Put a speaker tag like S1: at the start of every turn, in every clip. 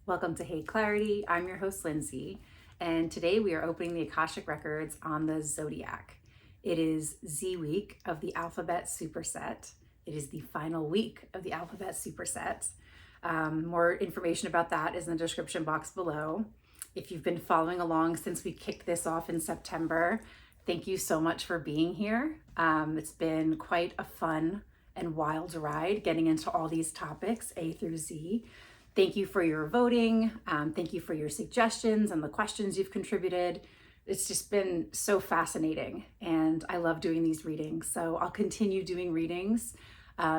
S1: Welcome to Hey Clarity. I'm your host, Lindsay, and today we are opening the Akashic Records on the Zodiac. It is Z week of the alphabet superset. It is the final week of the alphabet superset. More information about that is in the description box below. If you've been following along since we kicked this off in September, thank you so much for being here. It's been quite a fun and wild ride getting into all these topics, A through Z. Thank you for your voting. Thank you for your suggestions and the questions you've contributed. It's just been so fascinating, and I love doing these readings. So I'll continue doing readings,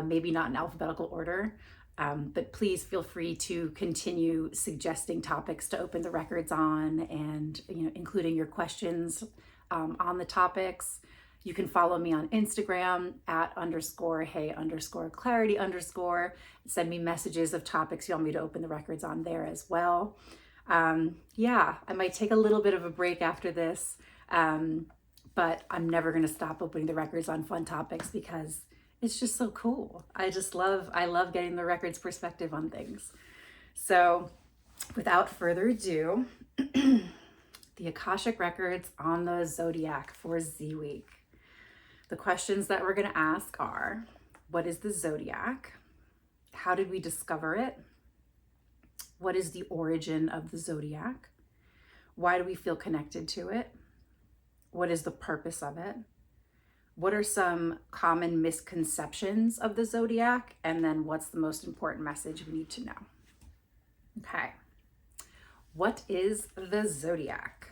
S1: maybe not in alphabetical order, but please feel free to continue suggesting topics to open the records on, and including your questions on the topics. You can follow me on Instagram @_hey_clarity_. Send me messages of topics you want me to open the records on there as well. Yeah, I might take a little bit of a break after this, but I'm never going to stop opening the records on fun topics because it's just so cool. I love getting the records perspective on things. So without further ado, the Akashic Records on the Zodiac for Z Week. The questions that we're going to ask are, what is the Zodiac? How did we discover it? What is the origin of the Zodiac? Why do we feel connected to it? What is the purpose of it? What are some common misconceptions of the Zodiac? And then what's the most important message we need to know? Okay. What is the Zodiac?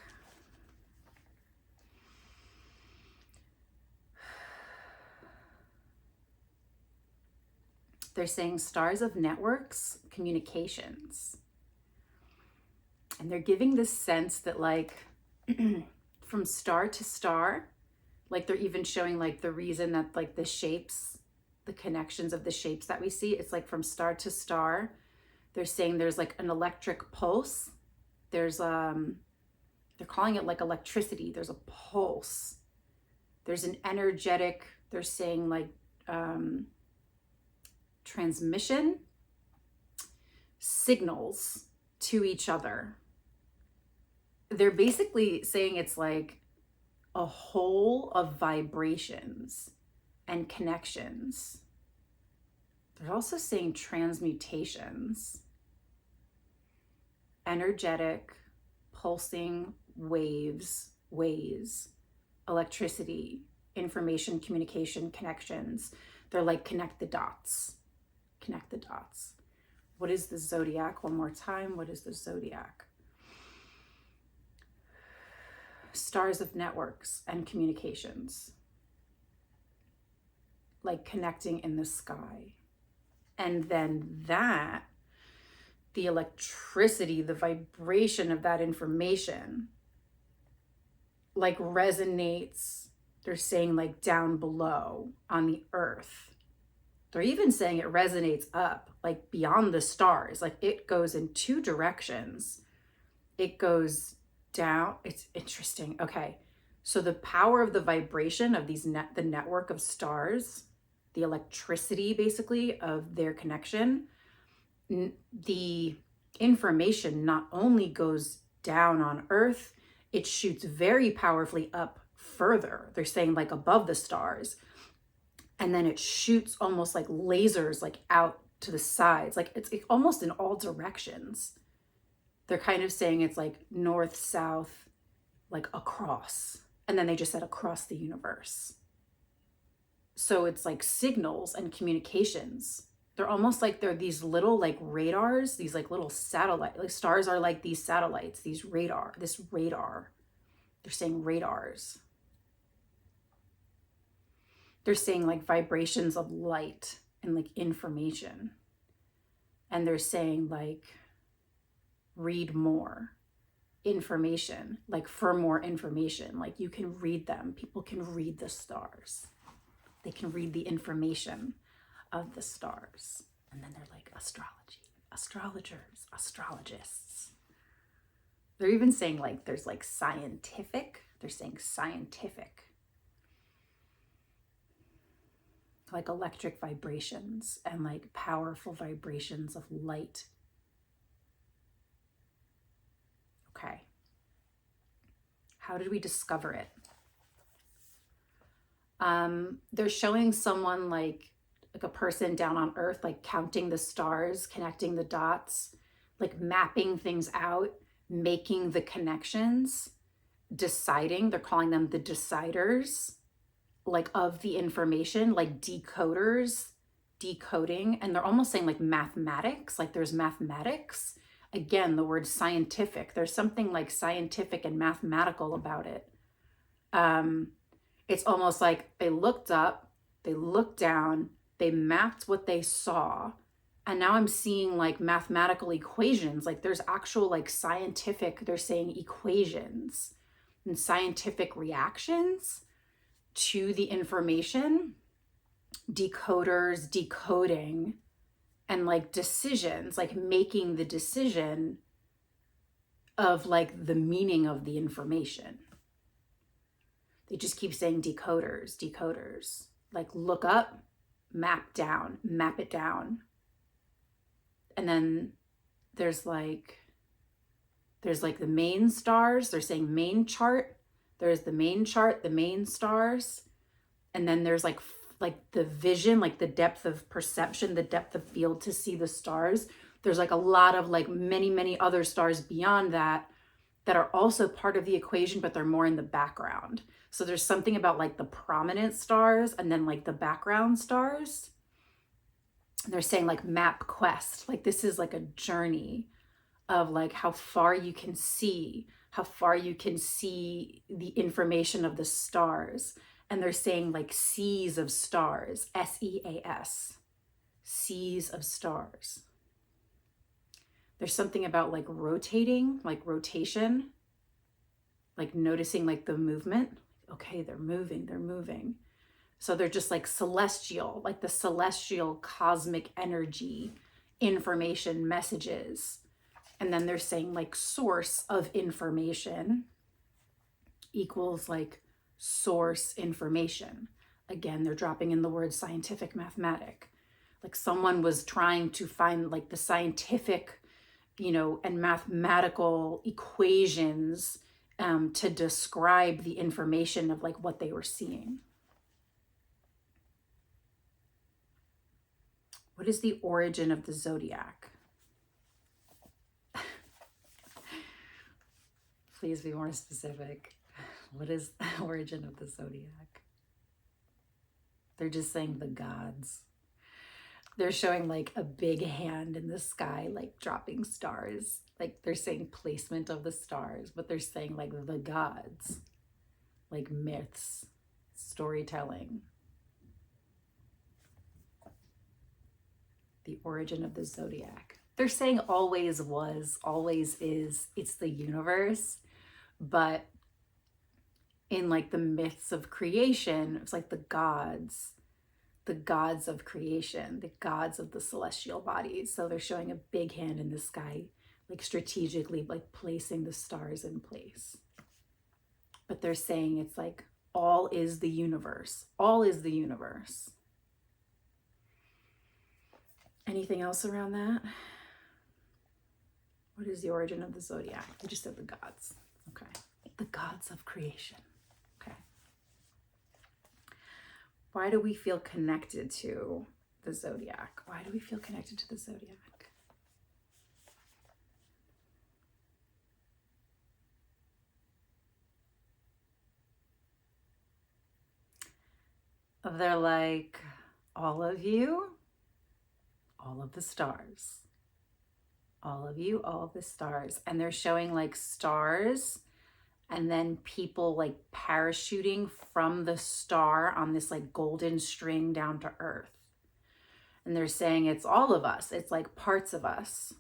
S1: They're saying stars of networks, communications. And they're giving this sense that like from star to star, like they're even showing like the reason that like the shapes, the connections of the shapes that we see, it's like from star to star. They're saying there's like an electric pulse. There's they're calling it like electricity. There's a pulse. There's an energetic, they're saying like transmission signals to each other. They're basically saying it's like a whole of vibrations and connections. They're also saying transmutations, energetic, pulsing waves, electricity, information, communication, connections. They're like connect the dots. Connect the dots. What is the Zodiac? One more time. What is the Zodiac? Stars of networks and communications. Like connecting in the sky. And then that, the electricity, the vibration of that information, like resonates, they're saying like down below on the earth. They're even saying it resonates up, like beyond the stars. Like it goes in two directions. It goes down. It's interesting. Okay. So the power of the vibration of these the network of stars, the electricity basically of their connection, the information not only goes down on earth, it shoots very powerfully up further. They're saying like above the stars. And then it shoots almost like lasers, like out to the sides. Like it's almost in all directions. They're kind of saying it's like north, south, like across. And then they just said across the universe. So it's like signals and communications. They're almost like they're these little like radars, these like little satellite, like stars are like these satellites, this radar. They're saying radars. They're saying like vibrations of light and like information. And they're saying like, read more information, like for more information, like you can read them. People can read the stars. They can read the information of the stars. And then they're like astrology, astrologers, astrologists. They're even saying like, there's like scientific, they're saying scientific. Like electric vibrations and like powerful vibrations of light Okay. How did we discover it? They're showing someone like a person down on earth, like counting the stars, connecting the dots, like mapping things out, making the connections, deciding. They're calling them the deciders, like of the information, like decoders, decoding. And they're almost saying like mathematics, like there's mathematics. Again, the word scientific, there's something like scientific and mathematical about it. It's almost like they looked up, they looked down, they mapped what they saw. And now I'm seeing like mathematical equations, like there's actual like scientific, they're saying equations and scientific reactions to the information, decoders, decoding, and like decisions, like making the decision of like the meaning of the information. They just keep saying decoders, decoders, like look up, map down, map it down. And then there's like the main stars. They're saying main chart. There's the main chart, the main stars. And then there's like the vision, like the depth of perception, the depth of field to see the stars. There's like a lot of like many, many other stars beyond that are also part of the equation, but they're more in the background. So there's something about like the prominent stars and then like the background stars. They're saying like map quest, like this is like a journey of like how far you can see the information of the stars. And they're saying like seas of stars, SEAS, seas of stars. There's something about like rotating, like rotation, like noticing like the movement. Okay, they're moving. So they're just like celestial, like the celestial cosmic energy, information, messages. And then they're saying like source of information equals like source information. Again, they're dropping in the word scientific, mathematic. Like someone was trying to find like the scientific, and mathematical equations to describe the information of like what they were seeing. What is the origin of the zodiac? Please be more specific. What is the origin of the zodiac? They're just saying the gods. They're showing like a big hand in the sky, like dropping stars. Like they're saying placement of the stars, but they're saying like the gods, like myths, storytelling. The origin of the zodiac. They're saying always was, always is, it's the universe. But in like the myths of creation, it's like the gods of creation, the gods of the celestial bodies. So they're showing a big hand in the sky, like strategically like placing the stars in place. But they're saying it's like all is the universe. All is the universe. Anything else around that? What is the origin of the zodiac? We just said the gods. Okay. The gods of creation. Okay. Why do we feel connected to the zodiac? Why do we feel connected to the zodiac? They're like, all of you, all of the stars. All of you, all of the stars. And they're showing like stars and then people like parachuting from the star on this like golden string down to earth. And they're saying it's all of us. It's like parts of us.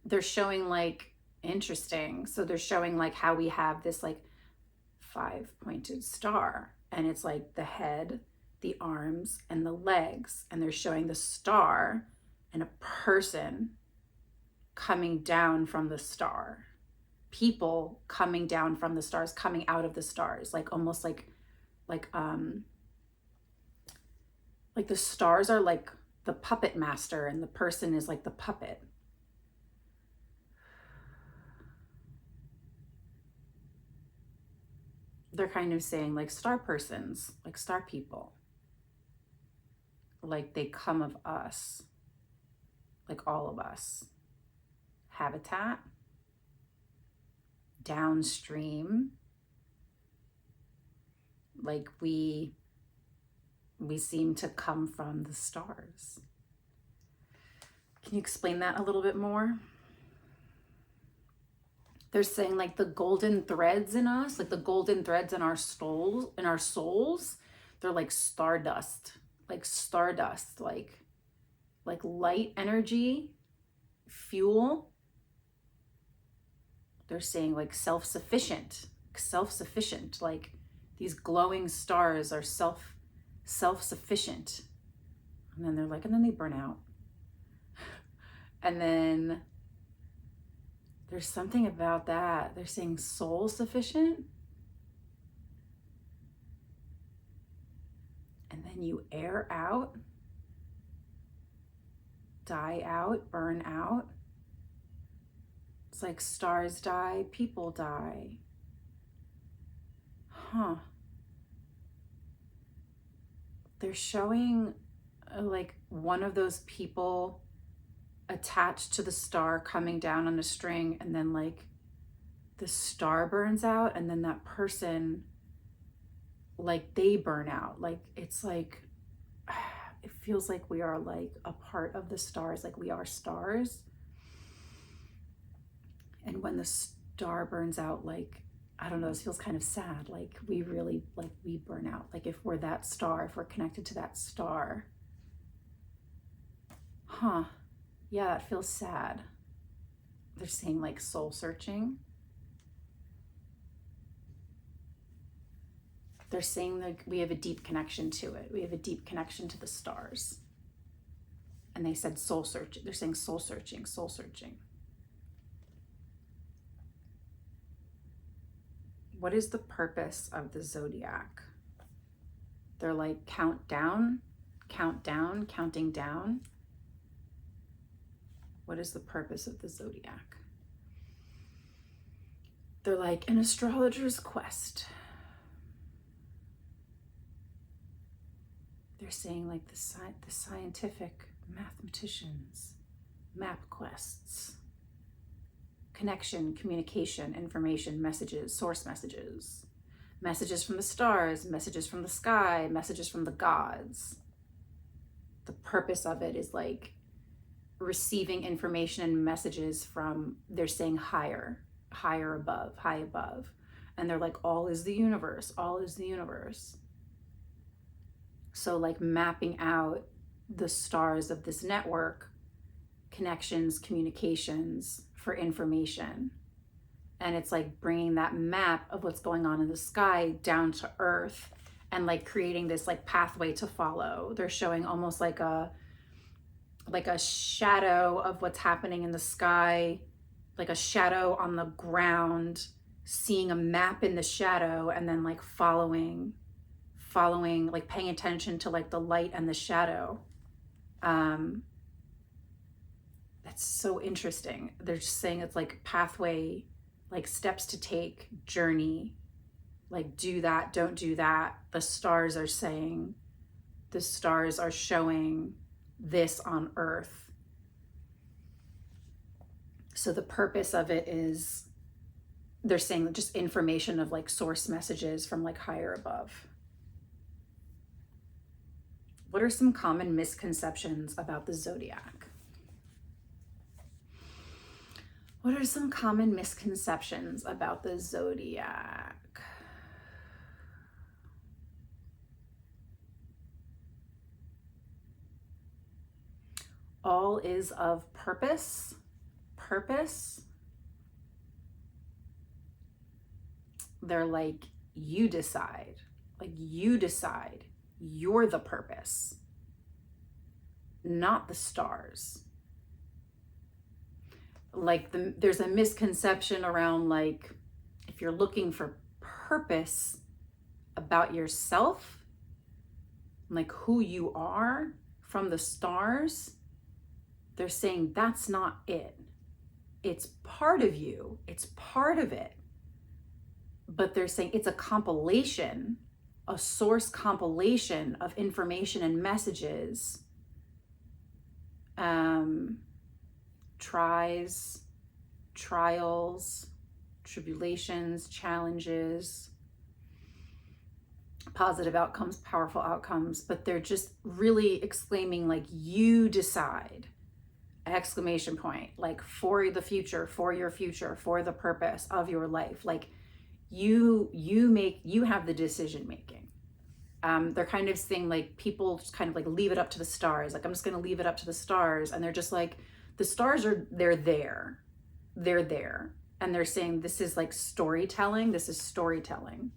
S1: They're showing like, interesting. So they're showing like how we have this like 5-pointed star. And it's like the head, the arms, and the legs. And they're showing the star and a person coming down from the star. People coming down from the stars, coming out of the stars, like almost like the stars are like the puppet master and the person is like the puppet. they're kind of saying like star persons, like star people, like they come of us, like all of us. Habitat, downstream, like we seem to come from the stars. Can you explain that a little bit more? They're saying like the golden threads in us, like the golden threads in our souls, they're like stardust, like light energy, fuel. They're saying like self-sufficient, like these glowing stars are self-sufficient. And then they're like, and then they burn out. And then there's something about that. They're saying soul sufficient. And then you air out, die out, burn out. It's like stars die, people die. Huh. They're showing like one of those people attached to the star coming down on a string, and then like the star burns out, and then that person, like they burn out. Like it's like, it feels like we are like a part of the stars, like we are stars. And when the star burns out, like, I don't know, this feels kind of sad. Like we really, like we burn out. Like if we're that star, if we're connected to that star. Huh. Yeah, that feels sad. They're saying like soul searching. They're saying like we have a deep connection to it. We have a deep connection to the stars. And they said soul searching. They're saying soul searching, soul searching. What is the purpose of the zodiac? They're like countdown, counting down. What is the purpose of the zodiac? They're like an astrologer's quest. They're saying like the scientific mathematicians, map quests, connection, communication, information, messages, source messages, messages from the stars, messages from the sky, messages from the gods. The purpose of it is like receiving information and messages from, they're saying higher above, high above. And they're like, all is the universe, all is the universe. So like mapping out the stars of this network, connections, communications for information. And it's like bringing that map of what's going on in the sky down to earth and like creating this like pathway to follow. They're showing almost like a shadow of what's happening in the sky, like a shadow on the ground, seeing a map in the shadow, and then like following, like paying attention to like the light and the shadow. That's so interesting. They're just saying it's like pathway, like steps to take, journey, like do that, don't do that. The stars are saying, the stars are showing this on earth. So the purpose of it is, they're saying just information of like source messages from like higher above. What are some common misconceptions about the zodiac? What are some common misconceptions about the zodiac? All is of purpose. They're like, you decide. Like you decide. You're the purpose, not the stars. Like there's a misconception around like, if you're looking for purpose about yourself, like who you are from the stars, they're saying that's not it. It's part of you. It's part of it. but they're saying it's a compilation, a source compilation of information and messages, trials, tribulations, challenges, positive outcomes, powerful outcomes, but they're just really exclaiming like, you decide, exclamation point, like for the future, for your future, for the purpose of your life. Like you have the decision making. They're kind of saying like, people just kind of like leave it up to the stars. Like, I'm just going to leave it up to the stars. And they're just like, the stars they're there. And they're saying this is like storytelling. This is storytelling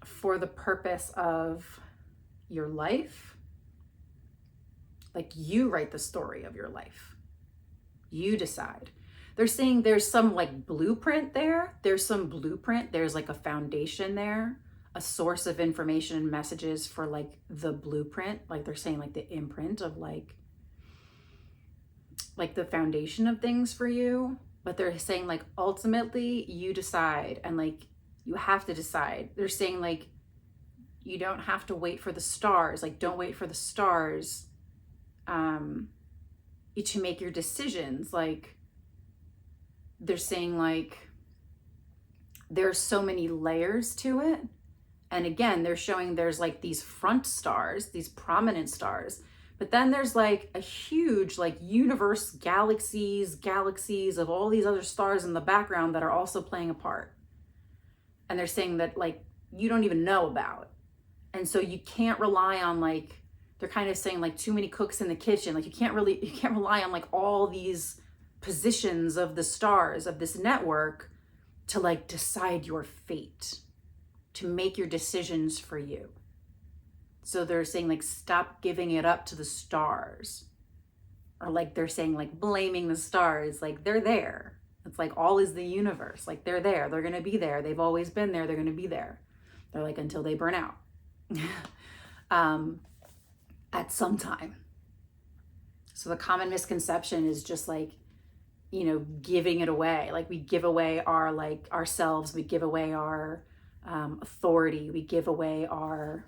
S1: for the purpose of your life. Like, you write the story of your life. You decide. They're saying there's some like blueprint there. There's some blueprint. There's like a foundation there, a source of information and messages for like the blueprint. Like they're saying like the imprint of like the foundation of things for you. But they're saying like, ultimately you decide, and like, you have to decide. They're saying like, you don't have to wait for the stars. Like, don't wait for the stars to make your decisions. Like, they're saying like, there's so many layers to it. And again, they're showing there's like these front stars, these prominent stars, but then there's like a huge like universe, galaxies of all these other stars in the background that are also playing a part. And they're saying that like, you don't even know about. And so you can't rely on like, they're kind of saying like, too many cooks in the kitchen. Like, you can't rely on like all these positions of the stars of this network to like decide your fate, to make your decisions for you. So they're saying like, stop giving it up to the stars. Or like, they're saying like, blaming the stars. Like, they're there. It's like, all is the universe. Like, they're there. They're going to be there. They've always been there. They're going to be there. They're like, until they burn out. At some time. So the common misconception is just like, you know, giving it away. Like, we give away our like ourselves. We give away our authority. We give away our,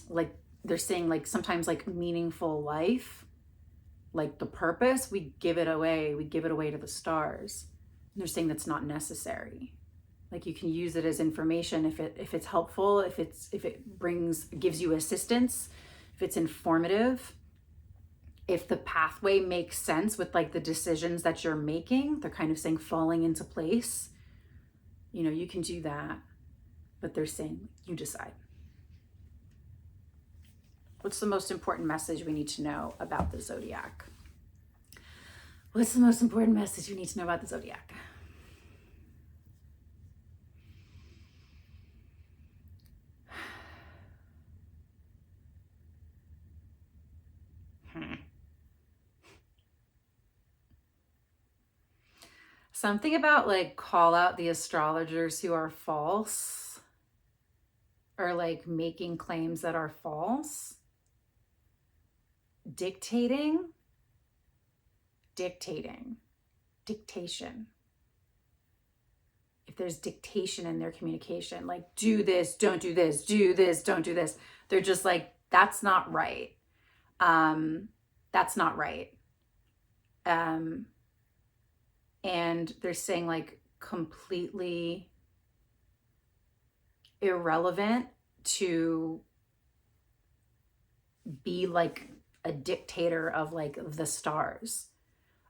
S1: like, they're saying like, sometimes like meaningful life, like the purpose, we give it away. We give it away to the stars. And they're saying that's not necessary. Like, you can use it as information if it's helpful, if it gives you assistance, if it's informative, if the pathway makes sense with like the decisions that you're making. They're kind of saying falling into place. You know, you can do that, but they're saying you decide. What's the most important message we need to know about the Zodiac? What's the most important message we need to know about the Zodiac? Something about like, call out the astrologers who are false, or like making claims that are false. Dictation. If there's dictation in their communication, like, do this, don't do this, do this, don't do this. They're just like, that's not right. That's not right. And they're saying like, completely irrelevant to be like a dictator of like the stars.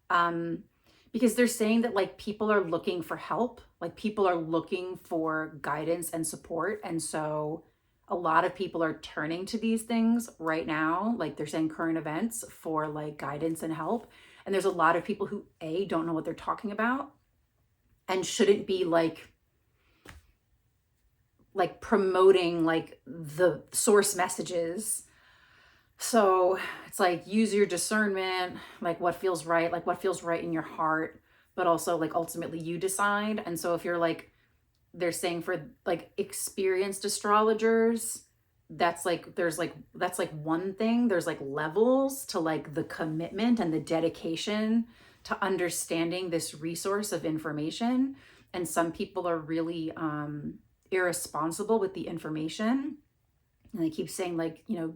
S1: Because they're saying that like, people are looking for help, like people are looking for guidance and support. And so a lot of people are turning to these things right now. Like, they're saying current events for like guidance and help. And there's a lot of people who don't know what they're talking about, and shouldn't be like promoting like the source messages. So it's like, use your discernment, like what feels right in your heart, but also like, ultimately you decide. And so if you're like, they're saying for like experienced astrologers, that's like one thing. There's like levels to like the commitment and the dedication to understanding this resource of information. and some people are really irresponsible with the information, and they keep saying like, you know,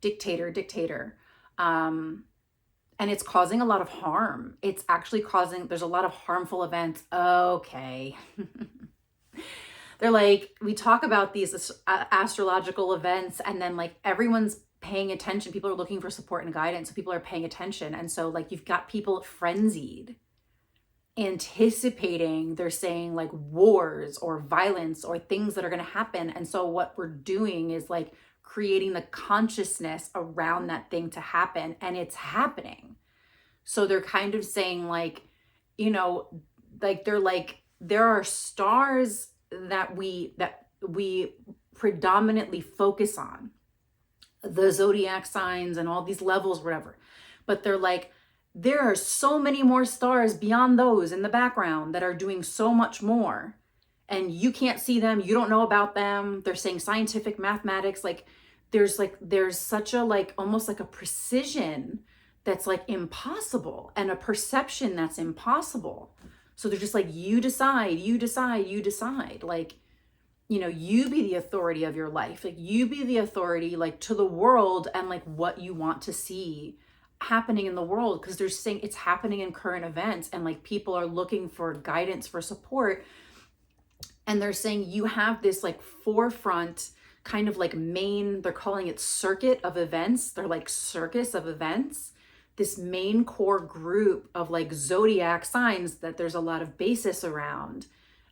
S1: dictator, dictator. And it's causing a lot of harm. It's actually causing, there's a lot of harmful events. Okay. They're like, we talk about these astrological events, and then like everyone's paying attention. People are looking for support and guidance. So people are paying attention. And so like you've got people frenzied, anticipating, they're saying like wars or violence or things that are going to happen. And so what we're doing is like creating the consciousness around that thing to happen, and it's happening. So they're kind of saying like, you know, like they're like, there are stars that we predominantly focus on, the zodiac signs and all these levels, whatever. But they're like, there are so many more stars beyond those in the background that are doing so much more, and you can't see them, you don't know about them. They're saying scientific mathematics, like there's such a like almost like a precision that's like impossible, and a perception that's impossible. So they're just like, you decide, you decide, you decide. Like, you know, you be the authority of your life. Like you be the authority like to the world, and like what you want to see happening in the world, because they're saying it's happening in current events, and like people are looking for guidance, for support. And they're saying you have this like forefront kind of like main, they're calling it circuit of events. They're like circus of events, this main core group of like zodiac signs that there's a lot of basis around.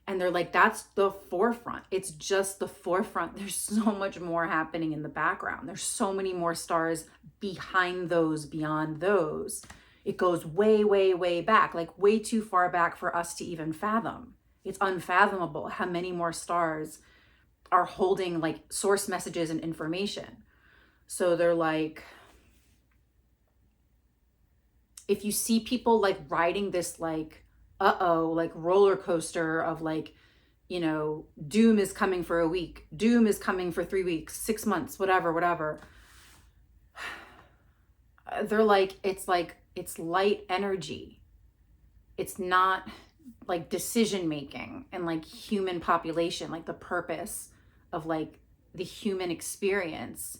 S1: And they're like, that's the forefront. It's just the forefront. There's so much more happening in the background. There's so many more stars behind those, beyond those. It goes way, way, way back, like way too far back for us to even fathom. It's unfathomable how many more stars are holding like source messages and information. So they're like, if you see people like riding this like, like roller coaster of like, you know, doom is coming for a week, doom is coming for 3 weeks, 6 months, whatever. They're like, it's light energy. It's not like decision making and like human population, like the purpose of like the human experience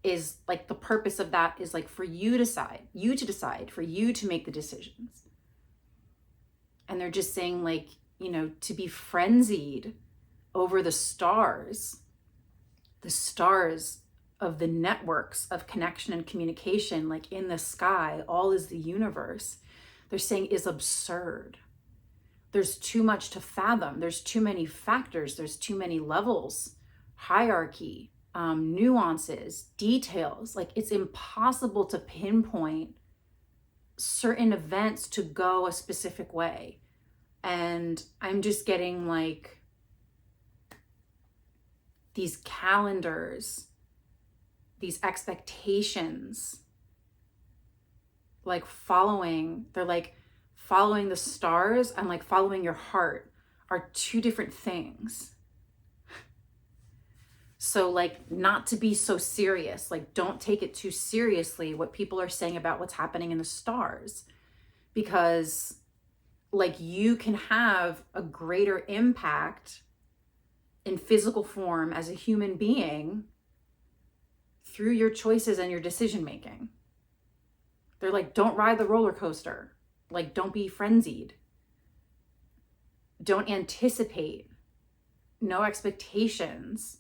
S1: is like, the purpose of that is like for you to decide, for you to make the decisions. And they're just saying like, you know, to be frenzied over the stars of the networks of connection and communication, like in the sky, all is the universe, they're saying is absurd. There's too much to fathom. There's too many factors. There's too many levels, hierarchy, nuances, details. Like it's impossible to pinpoint certain events to go a specific way. And I'm just getting like these calendars, these expectations, like they're like following the stars and like following your heart are two different things. So like, not to be so serious, like don't take it too seriously what people are saying about what's happening in the stars, because like you can have a greater impact in physical form as a human being through your choices and your decision making. They're like, don't ride the roller coaster. Like, don't be frenzied. Don't anticipate. No expectations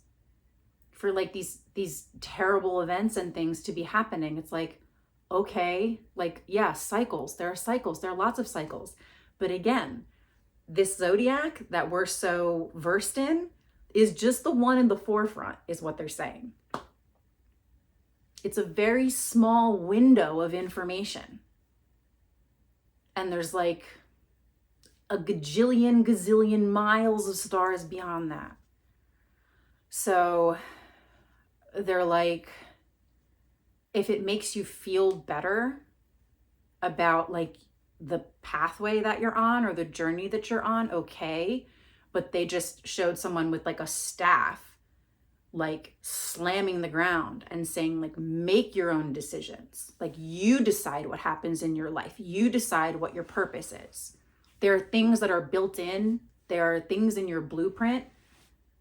S1: for like these terrible events and things to be happening. It's like, okay, like, yeah, cycles. There are cycles. There are lots of cycles. But again, this zodiac that we're so versed in is just the one in the forefront, is what they're saying. It's a very small window of information. And there's like a gazillion miles of stars beyond that. So they're like, if it makes you feel better about like the pathway that you're on or the journey that you're on, okay. But they just showed someone with like a staff, like slamming the ground and saying like, make your own decisions. Like you decide what happens in your life. You decide what your purpose is. There are things that are built in, there are things in your blueprint,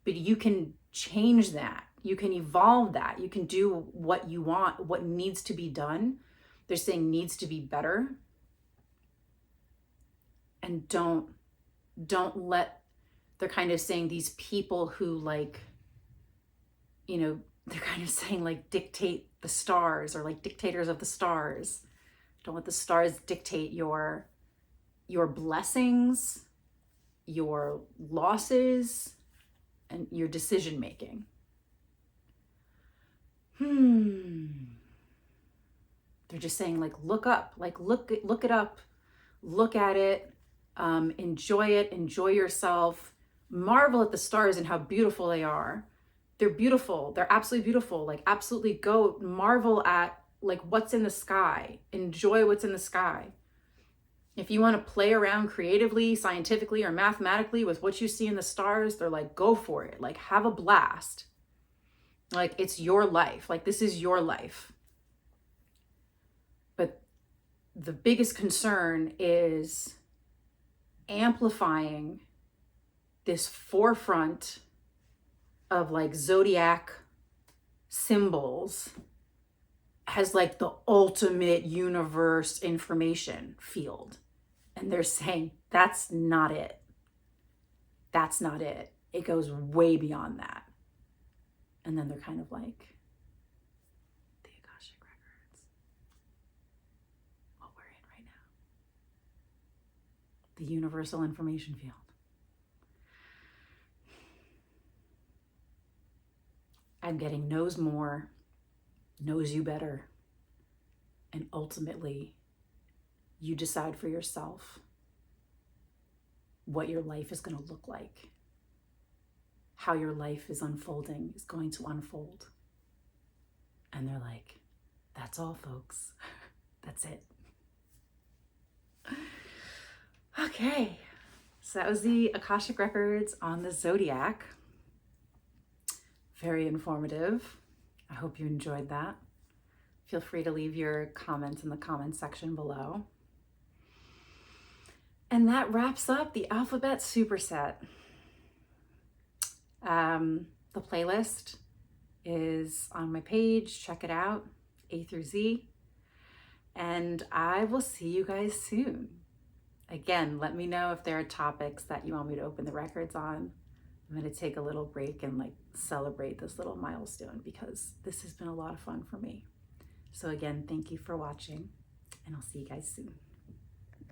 S1: but you can change that. You can evolve that. You can do what you want, what needs to be done. They're saying needs to be better. And don't let, they're kind of saying these people who like, you know, they're kind of saying like dictate the stars, or like dictators of the stars. Don't let the stars dictate your blessings, your losses, and your decision making. They're just saying like, look up, like look it up, look at it, enjoy it, enjoy yourself, marvel at the stars and how beautiful they are. They're beautiful. They're absolutely beautiful. Like absolutely go marvel at like what's in the sky. Enjoy what's in the sky. If you want to play around creatively, scientifically, or mathematically with what you see in the stars, they're like, go for it. Like have a blast. Like it's your life. Like this is your life. But the biggest concern is amplifying this forefront of like Zodiac symbols as like the ultimate universe information field. And they're saying that's not it. That's not it. It goes way beyond that. And then they're kind of like, the Akashic Records, what we're in right now. The universal information field. I'm getting knows more, knows you better, and ultimately you decide for yourself what your life is going to look like, how your life is unfolding, is going to unfold. And they're like, that's all, folks. That's it. Okay, so that was the Akashic Records on the Zodiac. Very informative. I hope you enjoyed that. Feel free to leave your comments in the comment section below. And that wraps up the alphabet superset. The playlist is on my page. Check it out, A through Z. And I will see you guys soon. Again, let me know if there are topics that you want me to open the records on. I'm going to take a little break and like celebrate this little milestone because this has been a lot of fun for me. So again, thank you for watching, and I'll see you guys soon.